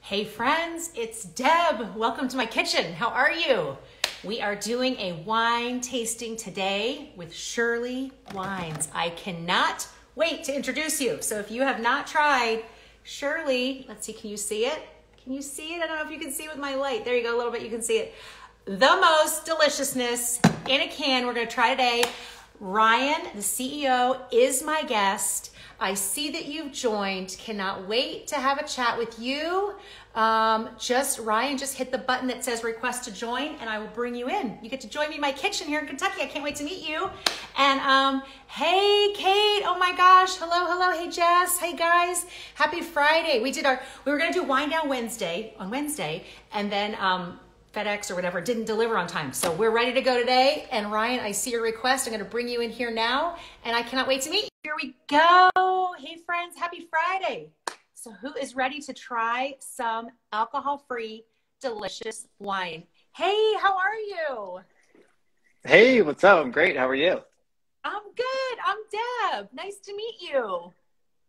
Hey friends, it's Deb. Welcome to my kitchen. How are you? We are doing a wine tasting today with Shirley Wines. I cannot wait to introduce you. So if you have not tried Shirley, let's see, can you see it? Can you see it? I don't know if you can see with my light. There you go, a little bit, you can see it. The most deliciousness in a can we're gonna try today. Ryan, the CEO, is my guest. I see that you've joined. Cannot wait to have a chat with you. Ryan, just hit the button that says request to join and I will bring you in. You get to join me in my kitchen here in Kentucky. I can't wait to meet you. And hey, Kate, oh my gosh. Hello. Hey, Jess. Hey, guys. Happy Friday. We were going to do Wine Down Wednesday on Wednesday, and then FedEx or whatever didn't deliver on time. So we're ready to go today. And Ryan, I see your request. I'm going to bring you in here now, and I cannot wait to meet you. Here we go. Hey friends, happy Friday. So who is ready to try some alcohol-free, delicious wine? Hey, how are you? Hey, what's up? I'm great. How are you? I'm good. I'm Deb. Nice to meet you.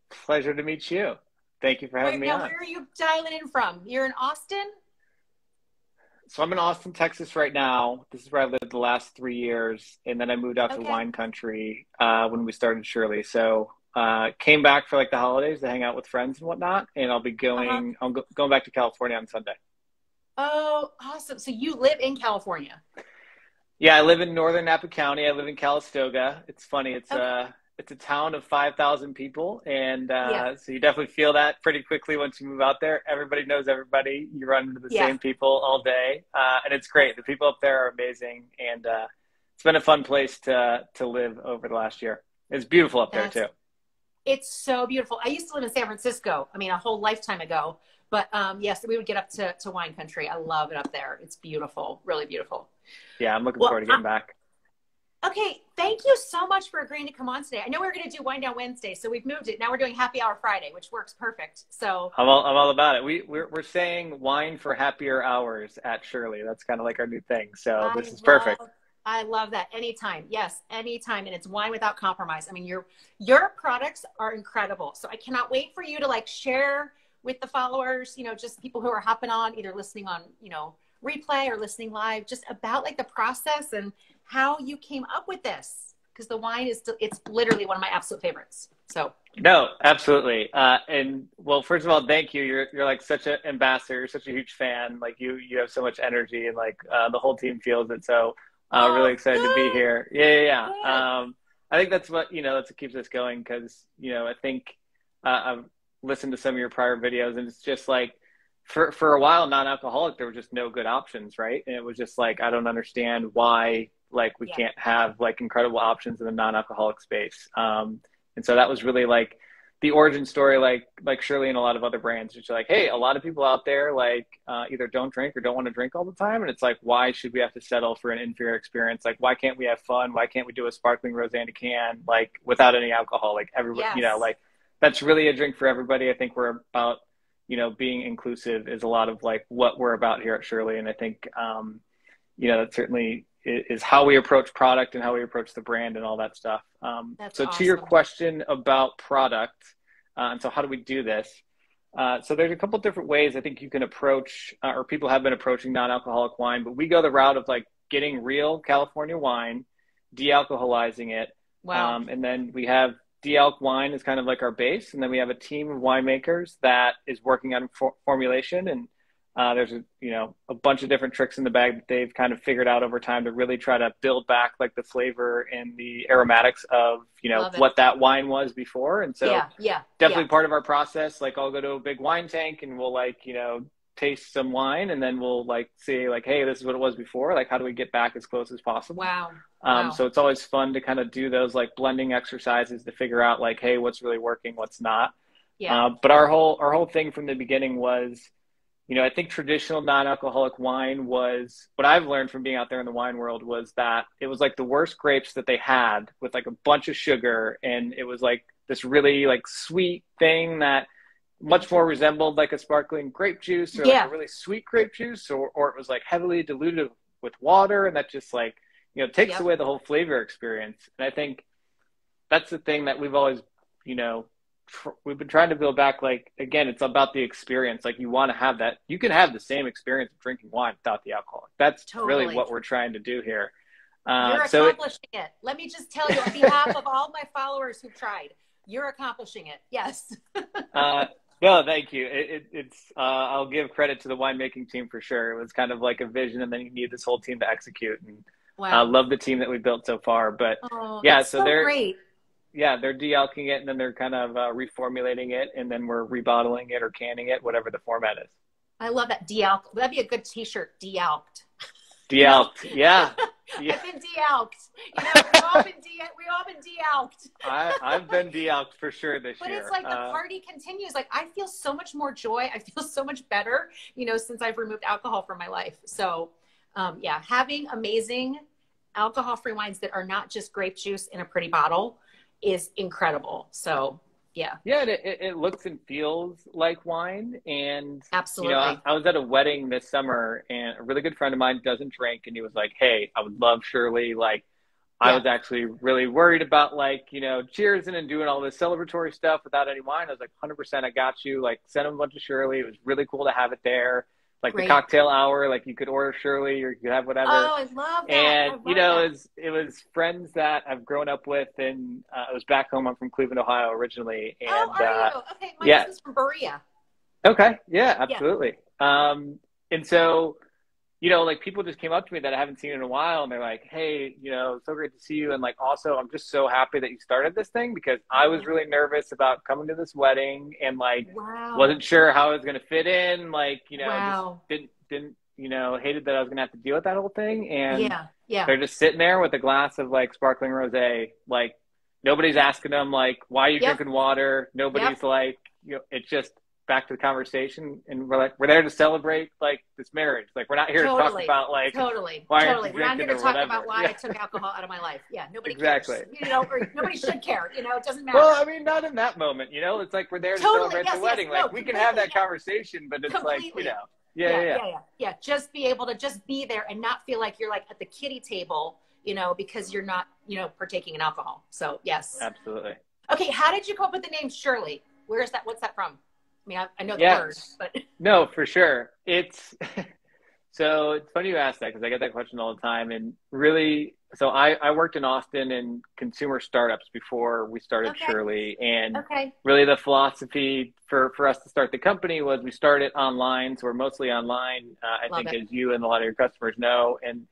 Pleasure to meet you. Thank you for having me on. Where are you dialing in from? You're in Austin? So I'm in Austin, Texas right now. This is where I lived the last 3 years. And then I moved out to wine country when we started Shirley. So came back for like the holidays to hang out with friends and whatnot. And I'll be going, going back to California on Sunday. Oh, awesome. So you live in California? Yeah, I live in northern Napa County. I live in Calistoga. It's funny. It's a town of 5,000 people. And so you definitely feel that pretty quickly once you move out there. Everybody knows everybody. You run into the same people all day. And it's great. The people up there are amazing. And it's been a fun place to live over the last year. It's beautiful up there too. It's so beautiful. I used to live in San Francisco. I mean, a whole lifetime ago. But yes, we would get up to wine country. I love it up there. It's beautiful. Really beautiful. Yeah, I'm looking forward to getting back. Okay, thank you so much for agreeing to come on today. I know we were going to do Wine Down Wednesday, so we've moved it. Now we're doing Happy Hour Friday, which works perfect. So I'm all about it. We're saying wine for happier hours at Shirley. That's kind of like our new thing. So this is perfect. I love that. Anytime. Yes, anytime. And it's wine without compromise. I mean, your products are incredible. So I cannot wait for you to like share with the followers, just people who are hopping on, either listening on, replay or listening live, just about like the process and how you came up with this, because the wine it's literally one of my absolute favorites. So no, absolutely. And well, first of all, thank you. You're like such an ambassador. You're such a huge fan. Like you have so much energy, and like the whole team feels it. So really excited to be here. Yeah. I think that's what that's what keeps us going, because I think I've listened to some of your prior videos, and it's just like for a while, non-alcoholic, there were just no good options, right? And it was just like, I don't understand why like we can't have like incredible options in the non-alcoholic space. And so that was really like the origin story, like Shirley and a lot of other brands. It's like, hey, a lot of people out there like either don't drink or don't want to drink all the time, and it's like, why should we have to settle for an inferior experience? Like, why can't we have fun? Why can't we do a sparkling rosé in a can like without any alcohol? Like everybody, like that's really a drink for everybody. I think we're about being inclusive is a lot of like what we're about here at Shirley. And I think, that certainly is how we approach product and how we approach the brand and all that stuff. So to your question about product, and so how do we do this? So there's a couple different ways I think you can approach, or people have been approaching non-alcoholic wine, but we go the route of like getting real California wine, de-alcoholizing it. Wow. And then we have de-alc wine is kind of like our base. And then we have a team of winemakers that is working on formulation. And there's a bunch of different tricks in the bag that they've kind of figured out over time to really try to build back like the flavor and the aromatics of, what that wine was before. And so definitely part of our process, like I'll go to a big wine tank and we'll like, taste some wine, and then we'll like say like, hey, this is what it was before. Like, how do we get back as close as possible? Wow. So it's always fun to kind of do those like blending exercises to figure out like, hey, what's really working, what's not. But our whole thing from the beginning was, I think traditional non-alcoholic wine was, what I've learned from being out there in the wine world was that it was like the worst grapes that they had with like a bunch of sugar. And it was like this really like sweet thing that much more resembled like a sparkling grape juice or like a really sweet grape juice, or it was like heavily diluted with water. And that just like, takes away the whole flavor experience. And I think that's the thing that we've always, we've been trying to build back, like, again, it's about the experience. Like, you want to have that. You can have the same experience of drinking wine without the alcohol. That's really Totally. what we're trying to do here. You're So it, accomplishing it. Let me just tell you on behalf of all my followers who've tried, you're accomplishing it. Yes. no, thank you. It's I'll give credit to the winemaking team for sure. It was kind of like a vision, and then you need this whole team to execute. And I Wow. love the team that we built so far. But Oh, yeah, that's so so great. they're de-alking it, and then they're kind of reformulating it, and then we're rebottling it or canning it, whatever the format is. I love that de-alk. That'd be a good T-shirt. De-alked. You know, De-alked, yeah. Yeah. I've been de-alked. You know, we've all been de-alked. I've been de-alked for sure this But year. it's like the party continues. Like I feel so much more joy. I feel so much better, you know, since I've removed alcohol from my life. So, yeah, having amazing alcohol-free wines that are not just grape juice in a pretty bottle is incredible. So, yeah. Yeah, it looks and feels like wine. And, Absolutely. you know, I was at a wedding this summer, and a really good friend of mine doesn't drink, and he was like, hey, I would love Shirley. Like, I was actually really worried about, like, you know, cheersing and doing all this celebratory stuff without any wine. I was like, 100%, I got you. Like, send him a bunch of Shirley. It was really cool to have it there. Like Great. the cocktail hour, like you could order Shirley or you could have whatever. Oh, I love that. And, you know, it was friends that I've grown up with, and I was back home. I'm from Cleveland, Ohio originally. And, oh, are you? Okay, my yeah. husband's from Berea. Okay, yeah, absolutely. Yeah. And so, you know, like people just came up to me that I haven't seen in a while, and they're like, hey, you know, so great to see you. And like, also, I'm just so happy that you started this thing, because I was really nervous about coming to this wedding and like, wasn't sure how I was going to fit in. Like, you know, just didn't, you know, hated that I was going to have to deal with that whole thing. And they're just sitting there with a glass of like sparkling rosé. Like nobody's asking them like, why are you drinking water? Nobody's like, you know, it's just back to the conversation, and we're there to celebrate like this marriage. Like we're not here to talk about like why we're not here to talk about why I took alcohol out of my life. Yeah, nobody cares. You know, or nobody should care. You know, it doesn't matter. Well, I mean, not in that moment. You know, it's like we're there to celebrate the wedding. Like we can have that conversation, but it's like, you know, yeah. Just be able to just be there and not feel like you're like at the kiddie table, you know, because you're not, you know, partaking in alcohol. So yes, absolutely. Okay, how did you come up with the name Shirley? Where's that? What's that from? I mean, I know the word, but no, for sure. It's so it's funny you ask that, because I get that question all the time. And really, so I worked in Austin in consumer startups before we started Shirley. And really the philosophy for us to start the company was we started online. So we're mostly online, I think, as you and a lot of your customers know. And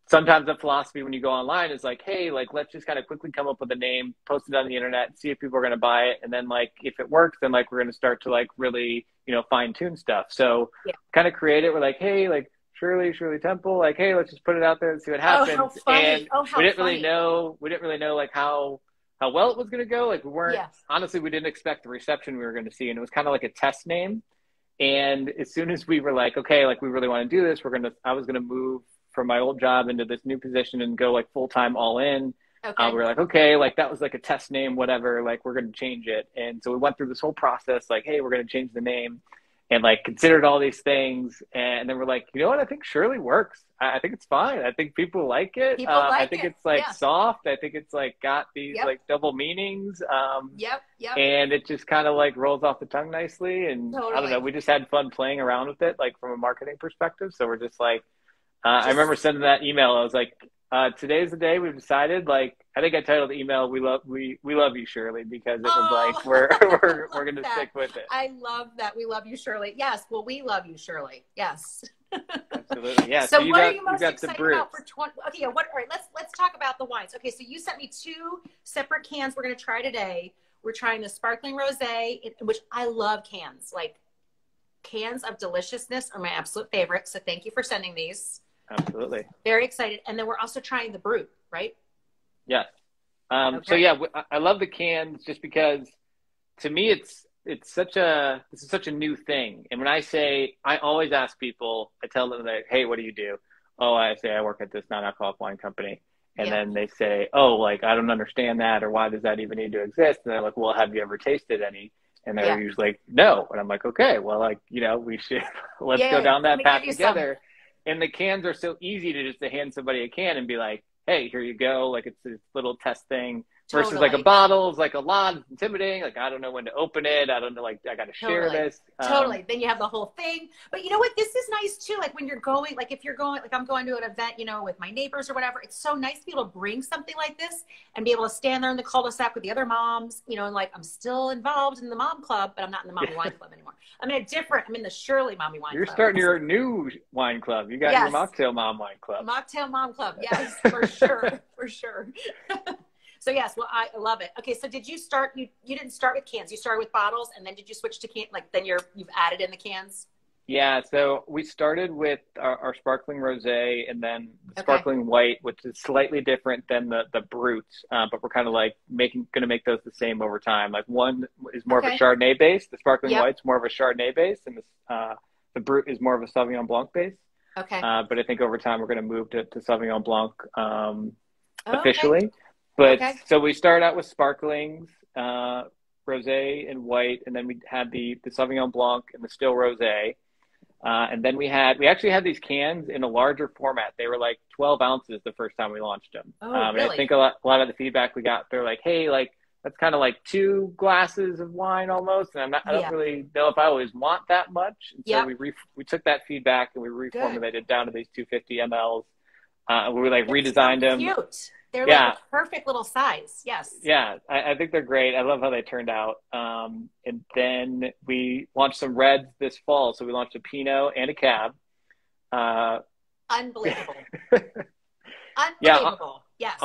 sometimes the philosophy when you go online is like, hey, like, let's just kind of quickly come up with a name, post it on the internet, see if people are going to buy it. And then like, if it works, then like, we're going to start to like really, you know, fine tune stuff. So kind of create it. We're like, hey, like Shirley Temple, like, hey, let's just put it out there and see what happens. Oh, how funny. And we didn't really know like how well it was going to go. Like we weren't, honestly, we didn't expect the reception we were going to see. And it was kind of like a test name. And as soon as we were like, okay, like we really want to do this, I was going to move from my old job into this new position and go like full-time all in. We were like, okay, like that was like a test name, whatever, like we're going to change it. And so we went through this whole process, like, hey, we're going to change the name, and like considered all these things. And then we're like, you know what? I think Shirley works. I think it's fine. I think people like it. I think it's like soft. I think it's like got these like double meanings. And it just kind of like rolls off the tongue nicely. And I don't know, we just had fun playing around with it, like from a marketing perspective. So we're just like, I remember sending that email. I was like, today's the day we've decided, like, I think I titled the email, we love you, Shirley, because it was like, we're going to stick with it. I love that. We love you, Shirley. Yes. Well, we love you, Shirley. Yes. Absolutely. Yeah. So what are you most excited about for 20? Okay. Yeah, all right. Let's talk about the wines. Okay. So you sent me 2 separate cans we're going to try today. We're trying the sparkling rosé, which I love cans. Like cans of deliciousness are my absolute favorite. So thank you for sending these. Absolutely. Very excited. And then we're also trying the Brut, right? Yes. So yeah, I love the cans just because to me, this is such a new thing. And when I always ask people, I tell them that, hey, what do you do? Oh, I say, I work at this non-alcoholic wine company. And then they say, oh, like, I don't understand that. Or why does that even need to exist? And they're like, well, have you ever tasted any? And they're usually like, no. And I'm like, okay, well, like, you know, we should, let's go down that path together. And the cans are so easy to just to hand somebody a can and be like, hey, here you go. Like it's a little test thing. versus like a Totally. bottle is like a lot. It's intimidating. Like, I don't know when to open it. I don't know, like, I got to share Totally. this. Totally. Then you have the whole thing. But you know what? This is nice too. Like when you're going, like if you're going, like I'm going to an event, you know, with my neighbors or whatever, it's so nice to be able to bring something like this and be able to stand there in the cul-de-sac with the other moms, you know, and like I'm still involved in the mom club, but I'm not in the mommy wine club anymore. I'm in the Shirley mommy wine You're club. starting your new wine club. You got your Yes. Mocktail Mom wine club. Mocktail mom club. Yes, for sure. For sure. So yes, well, I love it. Okay, so did you start? You didn't start with cans. You started with bottles, and then did you switch to can? Like then you've added in the cans. Yeah, so we started with our sparkling rosé, and then the Okay. sparkling white, which is slightly different than the brut, but we're kind of like gonna make those the same over time. Like one is more of a Okay. Chardonnay base, the sparkling Yep. white's more of a Chardonnay base, and the brut is more of a Sauvignon Blanc base. Okay. But I think over time we're gonna move to Sauvignon Blanc Oh, okay. officially. But Okay. so we started out with sparklings, rosé and white, and then we had the Sauvignon Blanc and the still rosé. And then we actually had these cans in a larger format. They were like 12 ounces the first time we launched them. Oh, And I really? think a lot of the feedback we got, they're like, hey, like that's kind of like 2 glasses of wine almost. And I don't Yeah. really know if I always want that much. And so Yep. we took that feedback and we Good. reformulated down to these 250 mLs. We like It's redesigned so them. cute. They're like Yeah. the perfect little size. Yes. Yeah, I think they're great. I love how they turned out. And then we launched some reds this fall. So we launched a Pinot and a Cab. Uh, Unbelievable. yeah, Unbelievable. Yes.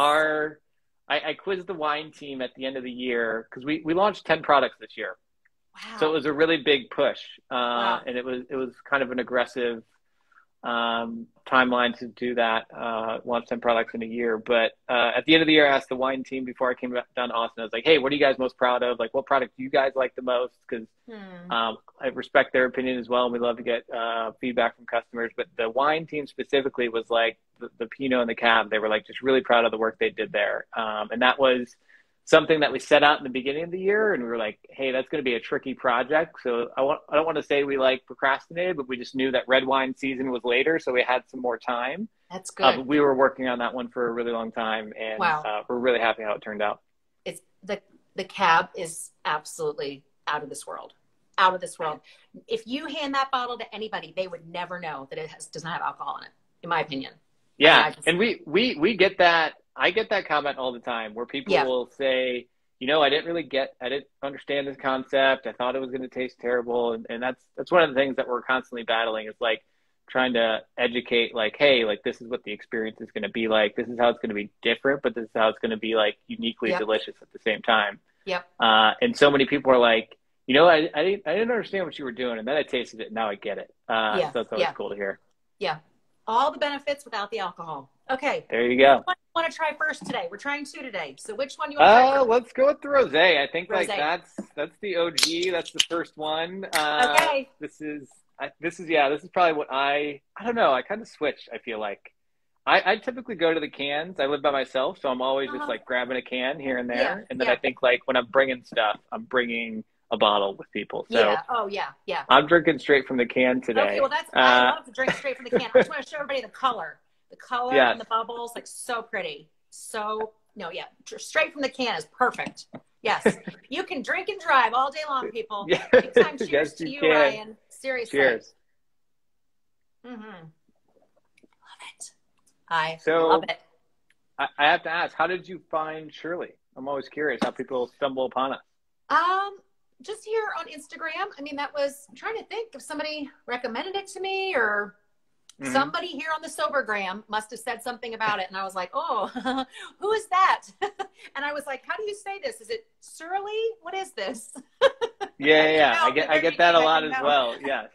I quizzed the wine team at the end of the year because we launched 10 products this year. So it Wow. was a really big push. Wow. And it was kind of an aggressive timeline to do that, launch 10 products in a year. But at the end of the year, I asked the wine team before I came down to Austin, I was like, hey, what are you guys most proud of? Like, what product do you guys like the most? Because I respect their opinion as well. And we love to get feedback from customers. But the wine team specifically was like the Pinot and the Cab. They were like just really proud of the work they did there. And that was something that we set out in the beginning of the year, and we were like, hey, that's going to be a tricky project. So I don't want to say we like procrastinated, but we just knew that red wine season was later, so we had some more time. That's good. But we were working on that one for a really long time, and Wow. we're really happy how it turned out. It's the Cab is absolutely out of this world. Out of this world. If you hand that bottle to anybody, they would never know that does not have alcohol in it, in my opinion. Yeah, and we get that. I get that comment all the time where people will say, you know, I didn't understand this concept. I thought it was going to taste terrible. And that's one of the things that we're constantly battling is like trying to educate, like, hey, like this is what the experience is going to be like. This is how it's going to be different, but this is how it's going to be like uniquely delicious at the same time. Yep. And so many people are like, you know, I didn't understand what you were doing. And then I tasted it. And now I get it. So that's always cool to hear. Yeah. All the benefits without the alcohol. Okay. There you go. Which one do you want to try first today? We're trying 2 today. So which one do you want to try first? Let's go with the rosé. I think Rosé. like that's the OG. That's the first one. Okay. This is probably what I don't know. I kind of switch. I feel like I typically go to the cans. I live by myself, so I'm always just like grabbing a can here and there. Yeah, and then I think like when I'm bringing stuff, I'm bringing a bottle with people. So yeah. I'm drinking straight from the can today. Okay, well I love to drink straight from the can. I just want to show everybody the color. The color and the bubbles, like so pretty. Straight from the can is perfect. Yes. You can drink and drive all day long, people. Yeah. Big time cheers Yes, to you, can. Ryan. Seriously. Cheers. Love it. I So, love it. I have to ask, how did you find Shirley? I'm always curious how people stumble upon us. Just here on Instagram. I mean, I'm trying to think if somebody recommended it to me or somebody here on the Sobergram must have said something about it. And I was like, oh, who is that? And I was like, how do you say this? Is it Surly? What is this? Yeah. I get that a lot as well. Yes.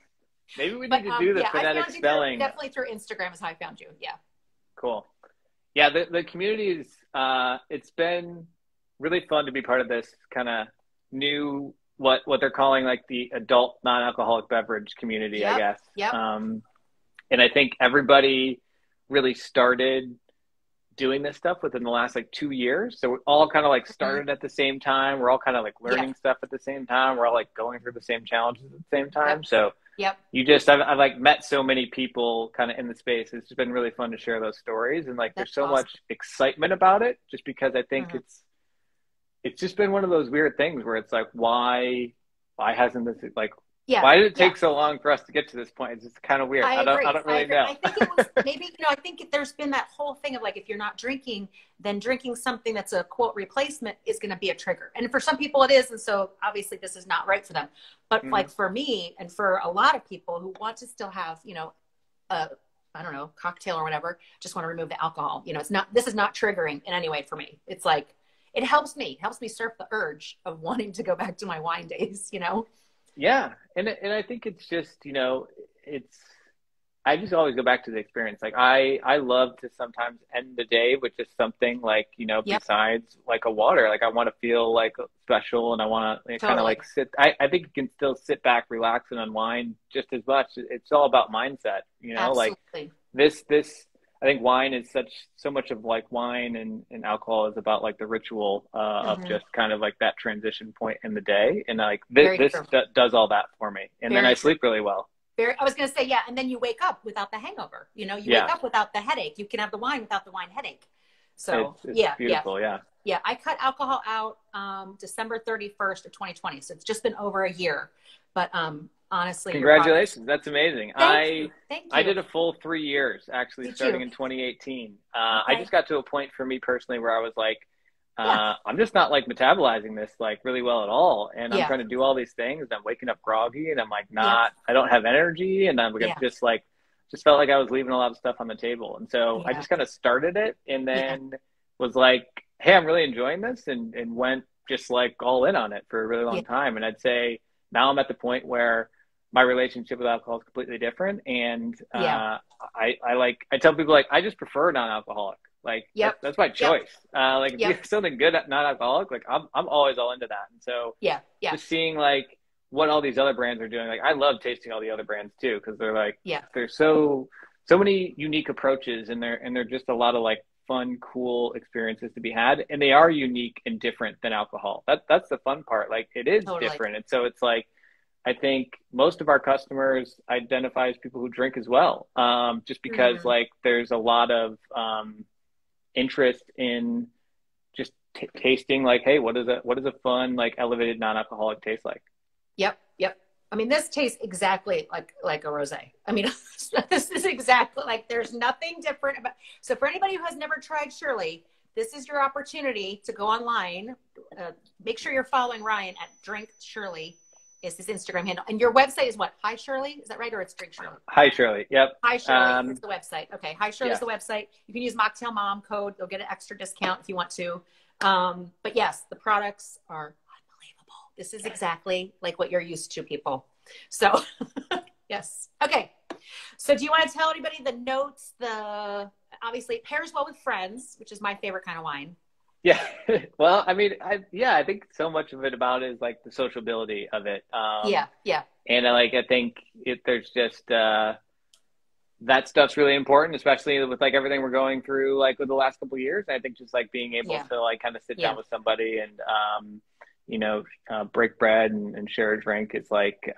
Maybe we need to do the phonetic spelling. Definitely through Instagram is how I found you. Yeah. Cool. Yeah, the community is, it's been really fun to be part of this kind of new, what they're calling like the adult non-alcoholic beverage community, I guess. Yep. And I think everybody really started doing this stuff within the last like 2 years. So we all kind of like started at the same time. We're all kind of like learning stuff at the same time. We're all like going through the same challenges at the same time. So I've like met so many people kind of in the space. It's just been really fun to share those stories. And like, there's so much excitement about it just because I think it's just been one of those weird things where it's like, why hasn't this like, Yeah, why did it yeah. take so long for us to get to this point? It's just kind of weird. I I agree. don't I really agree. know. I think it was maybe, I think there's been that whole thing of like, if you're not drinking, then drinking something that's a quote replacement is going to be a trigger. And for some people it is. And so obviously this is not right for them. But Mhm. like for me and for a lot of people who want to still have, a, I don't know, cocktail or whatever, just want to remove the alcohol. This is not triggering in any way for me. It's like, it helps me surf the urge of wanting to go back to my wine days. Yeah, and I think it's just, it's I just always go back to the experience. Like I love to sometimes end the day with just something like, Yep, besides like a water. Like I want to feel like special, and I want to kind of totally. like sit. I think you can still sit back, relax, and unwind just as much. It's all about mindset, like Absolutely. this I think wine is so much of like wine and alcohol is about like the ritual of Hmm. just kind of like that transition point in the day, and like Very this true. does all that for me, and then Very I true. sleep really well. I was going to say, yeah. And then you wake up without the hangover. You wake Yeah, up without the headache. You can have the wine without the wine headache. So it's yeah, yeah, beautiful. Yeah. yeah. I cut alcohol out December 31st of 2020. So it's just been over a year. But honestly, your products. Congratulations. That's amazing. Thank you. Thank I you. did a full 3 years actually Did starting you? in 2018. I Okay. just got to a point for me personally where I was like, Yeah. I'm just not like metabolizing this like really well at all. And I'm Yeah. trying to do all these things. And I'm waking up groggy and I'm like, Yep. I don't have energy. And I'm like, Yeah. just felt like I was leaving a lot of stuff on the table. And so I Yeah. just kind of started it and Yeah. then was like, hey, I'm really enjoying this, and went just like all in on it for a really Yeah. long time. And I'd say now I'm at the point where my relationship with alcohol is completely different. And Yeah. I tell people like I just prefer non-alcoholic. Like Yep. that's my Yep. choice. Like if you Yep. have something good non-alcoholic, like I'm always all into that. And so Yeah. Yeah. just seeing like what all these other brands are doing, like I love tasting all the other brands too because they're like Yeah. there's so many unique approaches, and they're just a lot of like fun, cool experiences to be had, and they are unique and different than alcohol. That's the fun part. Like it is Totally. different, and so it's like I think most of our customers identify as people who drink as well, just because Hmm. like there's a lot of interest in just tasting like, hey, what is a fun like elevated non-alcoholic taste like? Yep, yep. I mean, this tastes exactly like a rosé. I mean, this is exactly like there's nothing different about. So for anybody who has never tried Shirley, this is your opportunity to go online. Make sure you're following Ryan at Drink Shirley is his Instagram handle, and your website is what? Hi Shirley, is that right, or it's Drink Shirley? Hi, Shirley. Yep. Hi Shirley is the website. Okay, Hi Shirley is Yeah. the website. You can use Mocktail Mom code; you'll get an extra discount if you want to. But yes, the products are unbelievable. This is exactly like what you're used to, people. So yes. Okay. So do you want to tell anybody the notes? Obviously it pairs well with friends, which is my favorite kind of wine. Yeah. Well, I mean, I think so much of it about it is like the sociability of it. Yeah. Yeah. And I think there's just, that stuff's really important, especially with like everything we're going through, like with the last couple of years. And I think just like being able Yeah. to like kind of sit Yeah. down with somebody and, break bread and share a drink is like,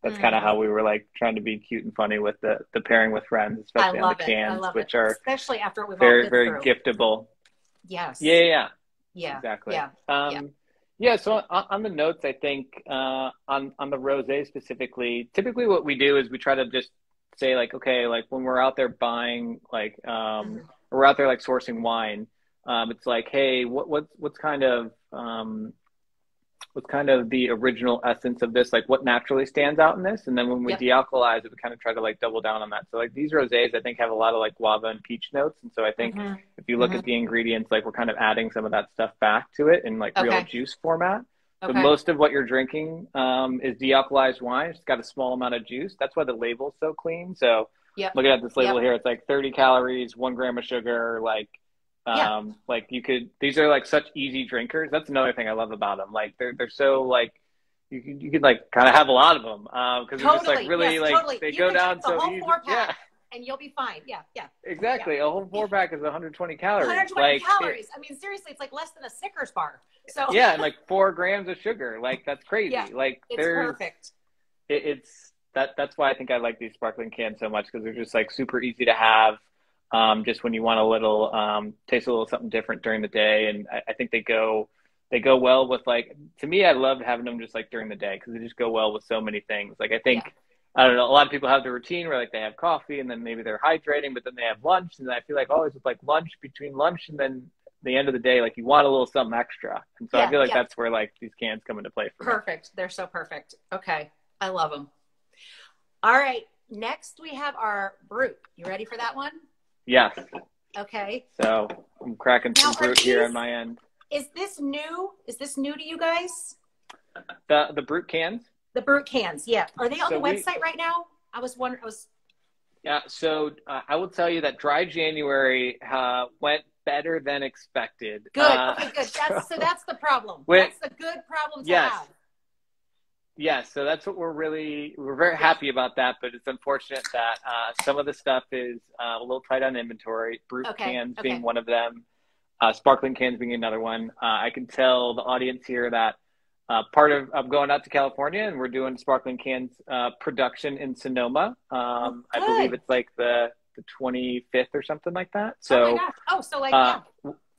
that's kind of how we were like trying to be cute and funny with the pairing with friends, I especially on the love it. I cans, love it. which are Especially after what we've all very, been very through. giftable. Yes. Yeah, yeah, Yeah. exactly. Yeah. Yeah. Yeah. So on the notes, I think on the rosé specifically, typically what we do is we try to just say like, okay, like when we're out there buying like Mhm. or we're out there like sourcing wine, it's like, hey, what's kind of the original essence of this? Like what naturally stands out in this? And then when we Yep. dealcoholize it, we kind of try to like double down on that. So like these rosés, I think have a lot of like guava and peach notes. And so I think Hmm. if you look Hmm. at the ingredients, like we're kind of adding some of that stuff back to it in like real Okay. juice format. So Okay. most of what you're drinking is dealcoholized wine. It's got a small amount of juice. That's why the label's so clean. So Yep. looking at this label Yep. here, it's like 30 calories, 1 gram of sugar, Yeah. like these are like such easy drinkers. That's another thing I love about them. Like they're so like you could like kind of have a lot of them because they're just like Totally. really Yes, like totally. they You go can drink down the so whole easy. 4 pack Yeah, and you'll be fine. Yeah. Yeah. Yeah. exactly. A whole 4 pack is 120 calories. 120 calories. I mean, seriously, it's like less than a Snickers bar. So Yeah, and like 4 grams of sugar. Like that's crazy. yeah, Like it's perfect. it's that's why I think I like these sparkling cans so much because they're just like super easy to have. Just when you want a little taste a little something different during the day, and I think they go they go well with like, to me, I love having them just like during the day because they just go well with so many things. Like I think, Yeah. I don't know, a lot of people have the routine where like they have coffee and then maybe they're hydrating, but then they have lunch. And I feel like always with like lunch, between lunch and then the end of the day, like you want a little something extra. And so I Yeah. feel like Yeah. that's where like these cans come into play for me. Perfect. They're so perfect. Okay. I love them. All right. Next, we have our brute. You ready for that one? Yes. Okay. So I'm cracking some Now, brute here on my end. Is this new? Is this new to you guys? The brute cans? The brute cans. Yeah. Are they on So the website right now? I was wondering. Yeah, so I will tell you that dry January went better than expected. Good. Okay, good. So that's the problem. That's the good problem to have. Yes, so that's what we're very happy about that, but it's unfortunate that some of the stuff is a little tight on inventory, brute cans being one of them, sparkling cans being another one. I can tell the audience here that part of I'm going out to California and we're doing sparkling cans production in Sonoma. I believe it's like the 25th or something like that. So, oh my gosh. Oh, so like, yeah.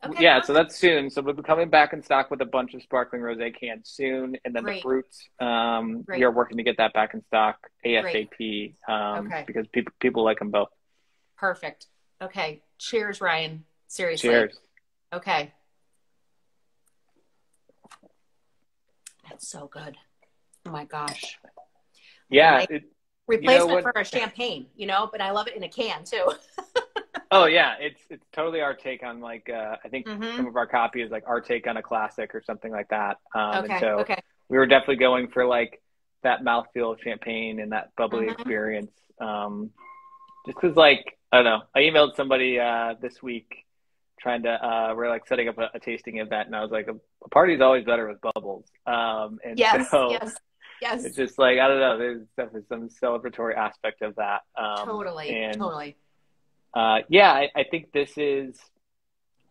Okay, yeah, so that's soon. So we'll be coming back in stock with a bunch of sparkling rosé cans soon, and then the brutes. We are working to get that back in stock ASAP because people like them both. Perfect. Okay. Cheers, Ryan. Seriously. Cheers. Okay. That's so good. Oh my gosh. Yeah. Replacement for a champagne, but I love it in a can too. Oh yeah, it's totally our take on like I think some of our copy is like our take on a classic or something like that. And so we were definitely going for like that mouthfeel of champagne and that bubbly experience. Just because like I don't know, I emailed somebody this week trying to we're like setting up a tasting event, and I was like a party's always better with bubbles. And yes. It's just like I don't know, there's definitely some celebratory aspect of that. Totally. I think this is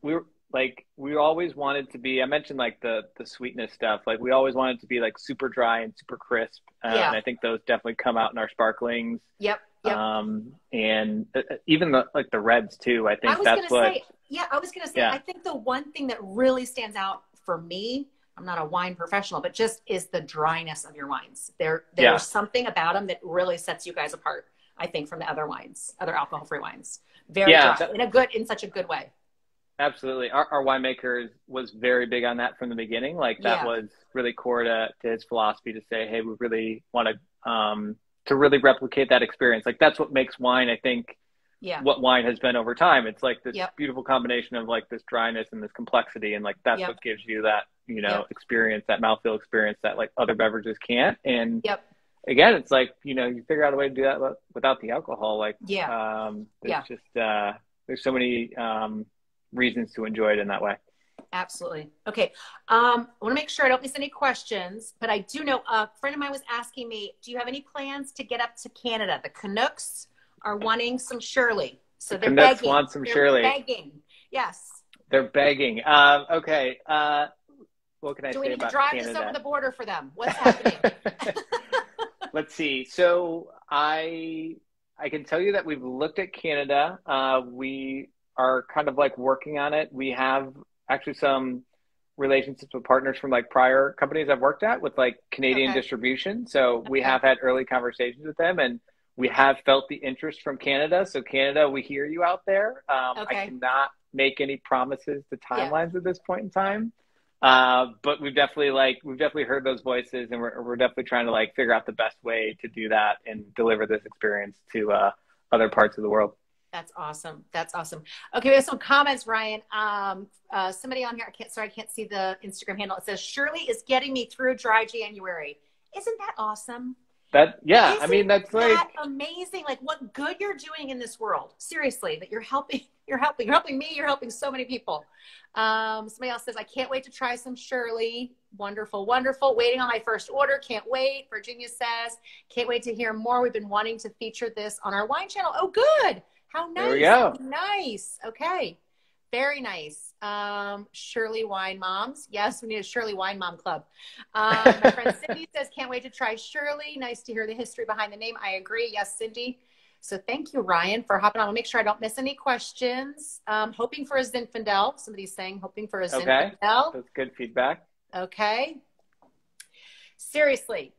we always wanted to be. I mentioned like the sweetness stuff. Like we always wanted to be like super dry and super crisp. And I think those definitely come out in our sparklings. Yep. And even the reds too. I think I was gonna say. I think the one thing that really stands out for me, I'm not a wine professional, but just is the dryness of your wines. There's something about them that really sets you guys apart, I think, from the other wines, other alcohol-free wines. Very dry, in such a good way. Absolutely. Our winemaker was very big on that from the beginning. Like that was really core to his philosophy to say, hey, we really want to really replicate that experience. Like that's what makes wine, I think, what wine has been over time. It's like this beautiful combination of like this dryness and this complexity. And like, that's what gives you that, experience, that mouthfeel experience that like other beverages can't. And again, it's like, you figure out a way to do that without the alcohol. Like, there's just, there's so many reasons to enjoy it in that way. Absolutely. Okay. I want to make sure I don't miss any questions, but I do know a friend of mine was asking me, do you have any plans to get up to Canada? The Canucks are wanting some Shirley. So they're begging. Want some Shirley. They're begging. Yes. They're begging. Okay. What can I say about Canada? Do we need to drive this over the border for them? What's happening? Let's see. So I can tell you that we've looked at Canada. We are kind of like working on it. We have actually some relationships with partners from like prior companies I've worked at with like Canadian distribution. So we have had early conversations with them, and we have felt the interest from Canada. So Canada, we hear you out there. I cannot make any promises to timelines at this point in time. But we've definitely heard those voices, and we're definitely trying to like figure out the best way to do that and deliver this experience to other parts of the world. That's awesome. That's awesome. Okay, we have some comments, Ryan. Somebody on here, I can't see the Instagram handle. It says, Shirley is getting me through dry January. Isn't that awesome? That's like amazing. Like what good you're doing in this world. Seriously, that you're helping me, you're helping so many people. Somebody else says, I can't wait to try some Shirley. Wonderful, wonderful. Waiting on my first order. Can't wait. Virginia says, can't wait to hear more. We've been wanting to feature this on our wine channel. Oh, good. How nice. There we go. Nice. Okay. Very nice. Shirley Wine Moms. Yes, we need a Shirley Wine Mom Club. My friend Cindy says, can't wait to try Shirley. Nice to hear the history behind the name. I agree. Yes, Cindy. So thank you, Ryan, for hopping on. I'll make sure I don't miss any questions. Hoping for a Zinfandel. Somebody's saying hoping for a Zinfandel. That's good feedback. Okay. Seriously,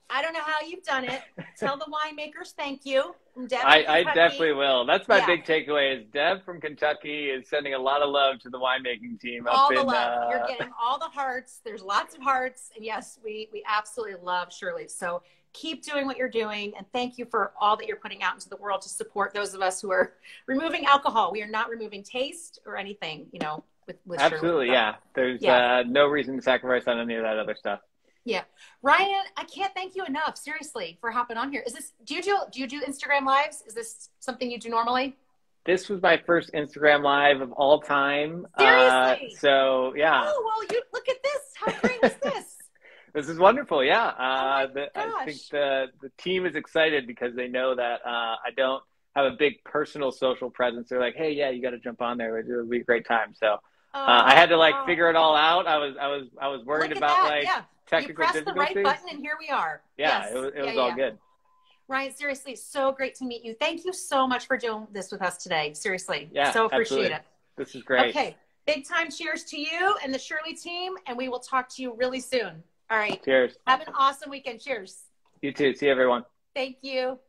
I don't know how you've done it. Tell the winemakers thank you from Deb from I Kentucky. definitely will. That's my Yeah. big takeaway is Deb from Kentucky is sending a lot of love to the winemaking team up All in the love. You're getting all the hearts. There's lots of hearts. And yes, we absolutely love Shirley. So keep doing what you're doing. And thank you for all that you're putting out into the world to support those of us who are removing alcohol. We are not removing taste or anything, you know, with Absolutely, Shirley. yeah. There's no reason to sacrifice on any of that other stuff. Yeah. Ryan, I can't thank you enough, seriously, for hopping on here. Is this, do you do Instagram lives? Is this something you do normally? This was my first Instagram live of all time. Seriously? So yeah. Oh, well, you look at this. How great was this? This is wonderful. Yeah. Oh my I think gosh. the team is excited because they know that I don't have a big personal social presence. They're like, hey, yeah, you got to jump on there. It'll be a great time. So I had to like figure it all out. I was worried about like technical difficulties. You pressed the right button and here we are. Yeah, yes. it was all good. Ryan, seriously, so great to meet you. Thank you so much for doing this with us today. Seriously. Yeah, so appreciate absolutely. it. This is great. Okay. Big time cheers to you and the Shirley team, and we will talk to you really soon. All right. Cheers. Have an awesome weekend. Cheers. You too. See you, everyone. Thank you.